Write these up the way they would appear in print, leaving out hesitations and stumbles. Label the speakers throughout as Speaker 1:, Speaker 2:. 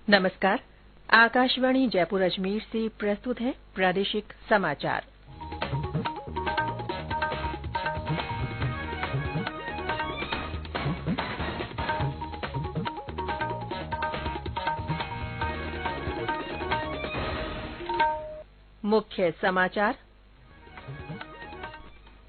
Speaker 1: नमस्कार। आकाशवाणी जयपुर अजमेर से प्रस्तुत है प्रादेशिक समाचार। मुख्य समाचार।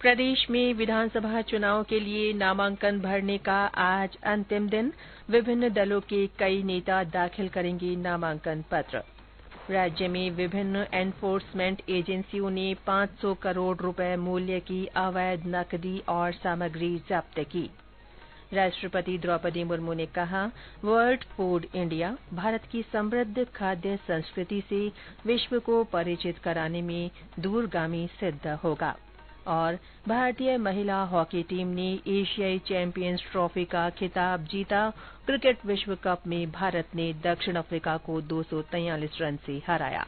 Speaker 1: प्रदेश में विधानसभा चुनाव के लिए नामांकन भरने का आज अंतिम दिन। विभिन्न दलों के कई नेता दाखिल करेंगे नामांकन पत्र। राज्य में विभिन्न एनफोर्समेंट एजेंसियों ने 500 करोड़ रुपए मूल्य की अवैध नकदी और सामग्री जब्त की। राष्ट्रपति द्रौपदी मुर्मू ने कहा, वर्ल्ड फूड इंडिया भारत की समृद्ध खाद्य संस्कृति से विश्व को परिचित कराने में दूरगामी सिद्ध होगा। और भारतीय महिला हॉकी टीम ने एशियाई चैंपियंस ट्रॉफी का खिताब जीता। क्रिकेट विश्व कप में भारत ने दक्षिण अफ्रीका को 243 रन से हराया।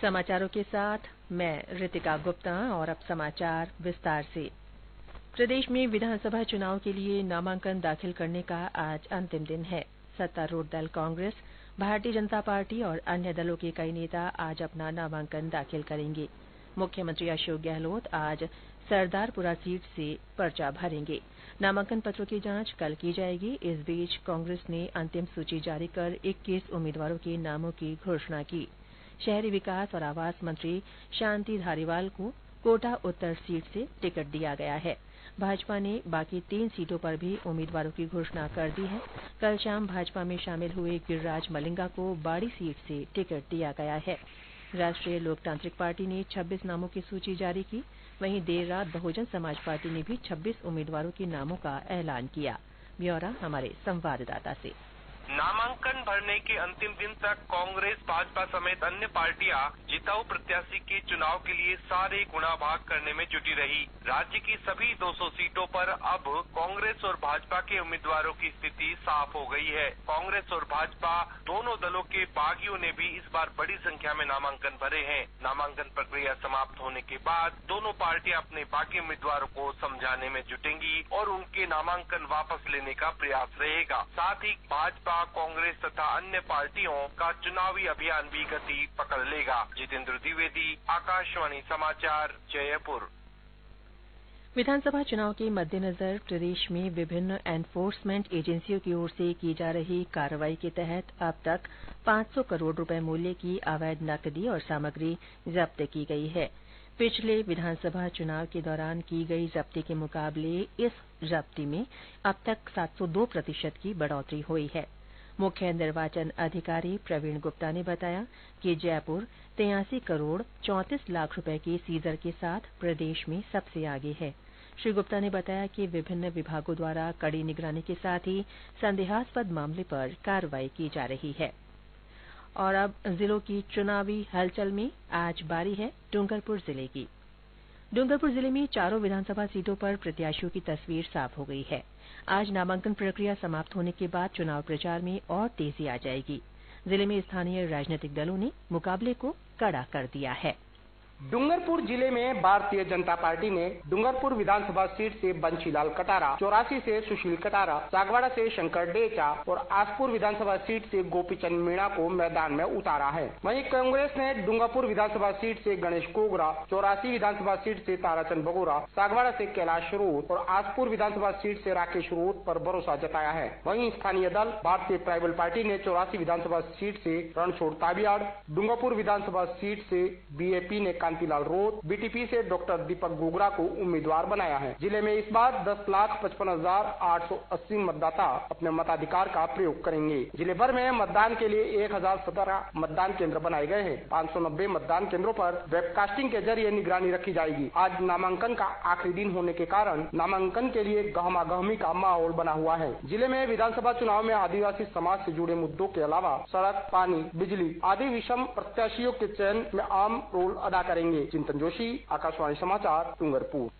Speaker 1: समाचारों के साथ मैं ऋतिका गुप्ता। और अब समाचार विस्तार से। प्रदेश में विधानसभा चुनाव के लिए नामांकन दाखिल करने का आज अंतिम दिन है। सत्तारूढ़ दल कांग्रेस, भारतीय जनता पार्टी और अन्य दलों के कई नेता आज अपना नामांकन दाखिल करेंगे। मुख्यमंत्री अशोक गहलोत आज सरदारपुरा सीट से पर्चा भरेंगे। नामांकन पत्रों की जांच कल की जाएगी। इस बीच कांग्रेस ने अंतिम सूची जारी कर 21 उम्मीदवारों के नामों की घोषणा की। शहरी विकास और आवास मंत्री शांति धारीवाल को कोटा उत्तर सीट से टिकट दिया गया है। भाजपा ने बाकी 3 सीटों पर भी उम्मीदवारों की घोषणा कर दी है। कल शाम भाजपा में शामिल हुए गिरिराज मलिंगा को बाड़ी सीट से टिकट दिया गया है। राष्ट्रीय लोकतांत्रिक पार्टी ने 26 नामों की सूची जारी की। वहीं देर रात बहुजन समाज पार्टी ने भी 26 उम्मीदवारों के नामों का ऐलान किया। ब्यौरा हमारे संवाददाता से।
Speaker 2: नामांकन भरने के अंतिम दिन तक कांग्रेस, भाजपा समेत अन्य पार्टियां जिताऊ प्रत्याशी के चुनाव के लिए सारे गुणा भाग करने में जुटी रही। राज्य की सभी 200 सीटों पर अब कांग्रेस और भाजपा के उम्मीदवारों की स्थिति साफ हो गई है। कांग्रेस और भाजपा दोनों दलों के बागियों ने भी इस बार बड़ी संख्या में नामांकन भरे हैं। नामांकन प्रक्रिया समाप्त होने के बाद दोनों पार्टियां अपने बागी उम्मीदवारों को समझाने में जुटेंगी और उनके नामांकन वापस लेने का प्रयास रहेगा। साथ ही भाजपा, कांग्रेस तथा अन्य पार्टियों का चुनावी अभियान भी गति पकड़ लेगा। जितेंद्र द्विवेदी, आकाशवाणी समाचार, जयपुर।
Speaker 1: विधानसभा चुनाव के मद्देनजर प्रदेश में विभिन्न एनफोर्समेंट एजेंसियों की ओर से की जा रही कार्रवाई के तहत अब तक 500 करोड़ रुपए मूल्य की अवैध नकदी और सामग्री जब्त की गई है। पिछले विधानसभा चुनाव के दौरान की गई जब्ती के मुकाबले इस जब्ती में अब तक 702% की बढ़ोतरी हुई है। मुख्य निर्वाचन अधिकारी प्रवीण गुप्ता ने बताया कि जयपुर 83 करोड़ 34 लाख रुपए के सीजर के साथ प्रदेश में सबसे आगे है। श्री गुप्ता ने बताया कि विभिन्न विभागों द्वारा कड़ी निगरानी के साथ ही संदेहास्पद मामले पर कार्रवाई की जा रही है। और अब जिलों की चुनावी हलचल में आज बारी है डूंगरपुर जिले की। डूंगरपुर जिले में चारों विधानसभा सीटों पर प्रत्याशियों की तस्वीर साफ हो गई है। आज नामांकन प्रक्रिया समाप्त होने के बाद चुनाव प्रचार में और तेजी आ जाएगी। जिले में स्थानीय राजनीतिक दलों ने मुकाबले को कड़ा कर दिया है।
Speaker 3: डूंगरपुर जिले में भारतीय जनता पार्टी ने डूंगरपुर विधानसभा सीट से बंशीलाल कटारा, 84 से सुशील कटारा, सागवाड़ा से शंकर डेचा और आसपुर विधानसभा सीट से गोपीचंद मीणा को मैदान में उतारा है। वहीं कांग्रेस ने डूंगरपुर विधानसभा सीट से गणेश कोगरा, 84 विधानसभा सीट से ताराचंद बगोरा, सागवाड़ा से कैलाश रोत और आसपुर विधानसभा सीट से राकेश रोत पर भरोसा जताया है। वहीं स्थानीय दल भारतीय ट्राइबल पार्टी ने 84 विधानसभा सीट से रणछोड़ ताबियाड़, डूंगरपुर विधानसभा सीट से बीएपी ने कांतिलाल रोत, बीटीपी से डॉक्टर दीपक गोगरा को उम्मीदवार बनाया है। जिले में इस बार 10,55,880 मतदाता अपने मताधिकार का प्रयोग करेंगे। जिले भर में मतदान के लिए 1017 मतदान केंद्र बनाए गए हैं। 590 मतदान केंद्रों पर वेबकास्टिंग के जरिए निगरानी रखी जाएगी। आज नामांकन का आखिरी दिन होने के कारण नामांकन के लिए गहमागहमी का माहौल बना हुआ है। जिले में विधानसभा चुनाव में आदिवासी समाज से जुड़े मुद्दों के अलावा सड़क, पानी, बिजली आदि विषम प्रत्याशियों के चयन में अहम रोल अदा करेंगे। चिंतन जोशी, आकाशवाणी समाचार, डूंगरपुर।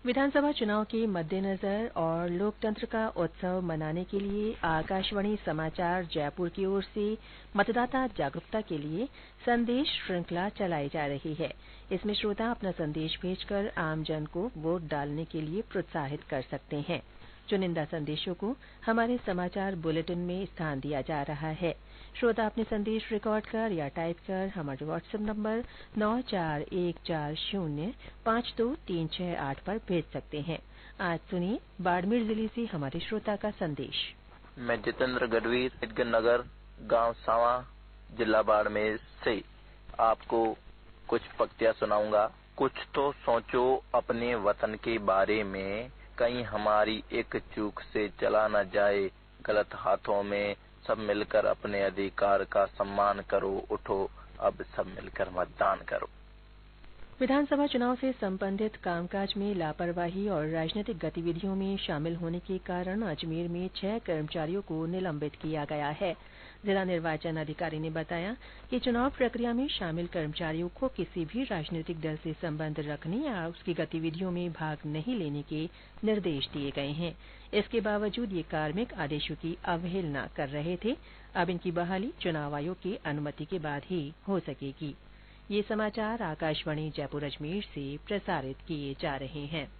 Speaker 1: विधानसभा चुनाव के मद्देनजर और लोकतंत्र का उत्सव मनाने के लिए आकाशवाणी समाचार जयपुर की ओर से मतदाता जागरूकता के लिए संदेश श्रृंखला चलाई जा रही है। इसमें श्रोता अपना संदेश भेजकर आमजन को वोट डालने के लिए प्रोत्साहित कर सकते हैं। चुनिंदा संदेशों को हमारे समाचार बुलेटिन में स्थान दिया जा रहा है। श्रोता अपने संदेश रिकॉर्ड कर या टाइप कर हमारे व्हाट्सएप नंबर 9414052368 पर भेज सकते हैं। आज सुनिए बाड़मेर जिले से हमारे श्रोता का संदेश।
Speaker 4: मैं जितेंद्र गढ़वी नगर गांव सावा जिला बाड़मेर से आपको कुछ पंक्तियां सुनाऊंगा। कुछ तो सोचो अपने वतन के बारे में, कहीं हमारी एक चूक से चला न जाए गलत हाथों में। सब मिलकर अपने अधिकार का सम्मान करो, उठो अब सब मिलकर मतदान करो।
Speaker 1: विधानसभा चुनाव से संबंधित कामकाज में लापरवाही और राजनीतिक गतिविधियों में शामिल होने के कारण अजमेर में 6 कर्मचारियों को निलंबित किया गया है। जिला निर्वाचन अधिकारी ने बताया कि चुनाव प्रक्रिया में शामिल कर्मचारियों को किसी भी राजनीतिक दल से संबंध रखने या उसकी गतिविधियों में भाग नहीं लेने के निर्देश दिए गए हैं। इसके बावजूद ये कार्मिक आदेशों की अवहेलना कर रहे थे। अब इनकी बहाली चुनाव आयोग की अनुमति के बाद ही हो सकेगी। ये समाचार आकाशवाणी जयपुर अजमेर से प्रसारित किए जा रहे हैं।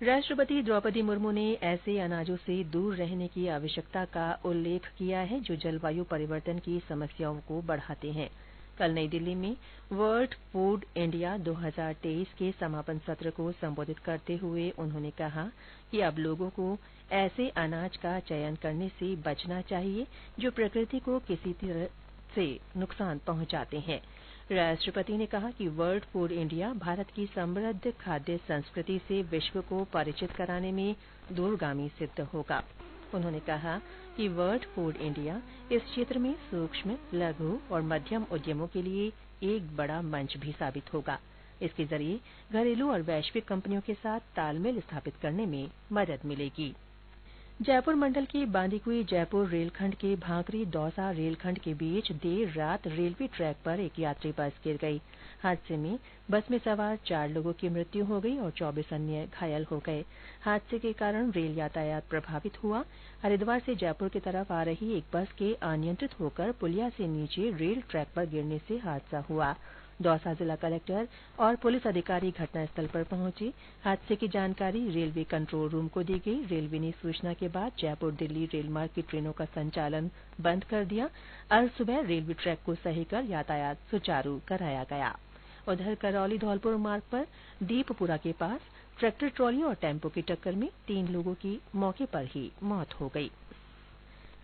Speaker 1: राष्ट्रपति द्रौपदी मुर्मू ने ऐसे अनाजों से दूर रहने की आवश्यकता का उल्लेख किया है जो जलवायु परिवर्तन की समस्याओं को बढ़ाते हैं। कल नई दिल्ली में वर्ल्ड फूड इंडिया 2023 के समापन सत्र को संबोधित करते हुए उन्होंने कहा कि अब लोगों को ऐसे अनाज का चयन करने से बचना चाहिए जो प्रकृति को किसी तरह से नुकसान पहुंचाते हैं। राष्ट्रपति ने कहा कि वर्ल्ड फूड इंडिया भारत की समृद्ध खाद्य संस्कृति से विश्व को परिचित कराने में दूरगामी सिद्ध होगा। उन्होंने कहा कि वर्ल्ड फूड इंडिया इस क्षेत्र में सूक्ष्म, लघु और मध्यम उद्यमों के लिए एक बड़ा मंच भी साबित होगा। इसके जरिए घरेलू और वैश्विक कंपनियों के साथ तालमेल स्थापित करने में मदद मिलेगी। जयपुर मंडल के बांदीकुई जयपुर रेलखंड के भांकरी दौसा रेलखंड के बीच देर रात रेलवे ट्रैक पर एक यात्री बस गिर गई। हादसे में बस में सवार 4 लोगों की मृत्यु हो गई और 24 अन्य घायल हो गए। हादसे के कारण रेल यातायात प्रभावित हुआ। हरिद्वार से जयपुर की तरफ आ रही एक बस के अनियंत्रित होकर पुलिया से नीचे रेल ट्रैक पर गिरने से हादसा हुआ। दौसा जिला कलेक्टर और पुलिस अधिकारी घटनास्थल पर पहुंचे। हादसे की जानकारी रेलवे कंट्रोल रूम को दी गई। रेलवे ने सूचना के बाद जयपुर दिल्ली रेलमार्ग की ट्रेनों का संचालन बंद कर दिया। आज सुबह रेलवे ट्रैक को सही कर यातायात सुचारू कराया गया। उधर करौली धौलपुर मार्ग पर दीपपुरा के पास ट्रैक्टर ट्रॉली और टेम्पो की टक्कर में 3 लोगों की मौके पर ही मौत हो गई।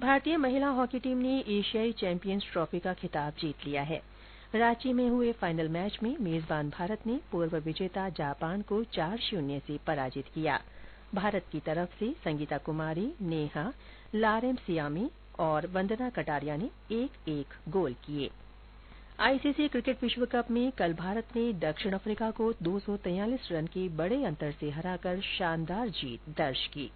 Speaker 1: भारतीय महिला हॉकी टीम ने एशियाई चैंपियंस ट्रॉफी का खिताब जीत लिया है। रांची में हुए फाइनल मैच में मेजबान भारत ने पूर्व विजेता जापान को 4-0 से पराजित किया। भारत की तरफ से संगीता कुमारी, नेहा, लारेम सियामी और वंदना कटारिया ने 1-1 गोल किए। आईसीसी क्रिकेट विश्व कप में कल भारत ने दक्षिण अफ्रीका को 243 रन के बड़े अंतर से हराकर शानदार जीत दर्ज की।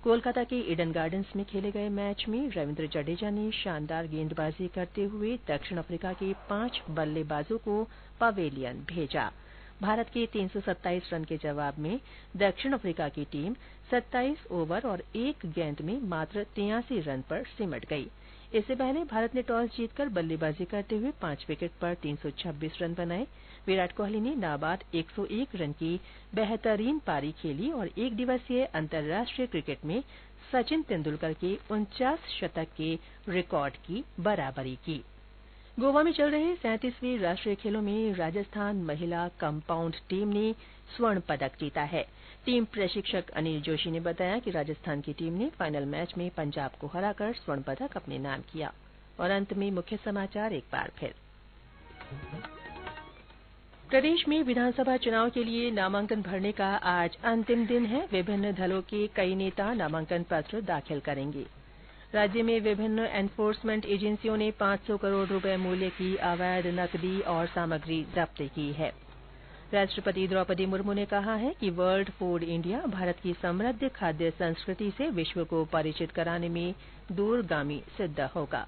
Speaker 1: कोलकाता के ईडन गार्डन्स में खेले गए मैच में रविंद्र जडेजा ने शानदार गेंदबाजी करते हुए दक्षिण अफ्रीका के 5 बल्लेबाजों को पवेलियन भेजा। भारत के 327 रन के जवाब में दक्षिण अफ्रीका की टीम 27 ओवर और 1 गेंद में मात्र 83 रन पर सिमट गई। इससे पहले भारत ने टॉस जीतकर बल्लेबाजी करते हुए 5 विकेट पर 326 रन बनाए। विराट कोहली ने नाबाद 101 रन की बेहतरीन पारी खेली और एक दिवसीय अंतर्राष्ट्रीय क्रिकेट में सचिन तेंदुलकर के 49 शतक के रिकॉर्ड की बराबरी की। गोवा में चल रहे 37वें राष्ट्रीय खेलों में राजस्थान महिला कंपाउंड टीम ने स्वर्ण पदक जीता है। टीम प्रशिक्षक अनिल जोशी ने बताया कि राजस्थान की टीम ने फाइनल मैच में पंजाब को हराकर स्वर्ण पदक अपने नाम किया। और अंत में मुख्य समाचार एक बार फिर। प्रदेश में विधानसभा चुनाव के लिए नामांकन भरने का आज अंतिम दिन है। विभिन्न दलों के कई नेता नामांकन पत्र दाखिल करेंगे। राज्य में विभिन्न एनफोर्समेंट एजेंसियों ने 500 करोड़ रुपए मूल्य की अवैध नकदी और सामग्री जब्त की है। राष्ट्रपति द्रौपदी मुर्मू ने कहा है कि वर्ल्ड फूड इंडिया भारत की समृद्ध खाद्य संस्कृति से विश्व को परिचित कराने में दूरगामी सिद्ध होगा।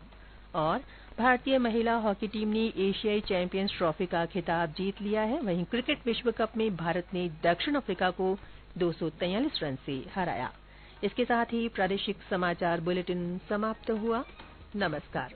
Speaker 1: और भारतीय महिला हॉकी टीम ने एशियाई चैंपियंस ट्रॉफी का खिताब जीत लिया है। वहीं क्रिकेट विश्व कप में भारत ने दक्षिण अफ्रीका को 243 रन से हराया। इसके साथ ही प्रादेशिक समाचार बुलेटिन समाप्त हुआ। नमस्कार।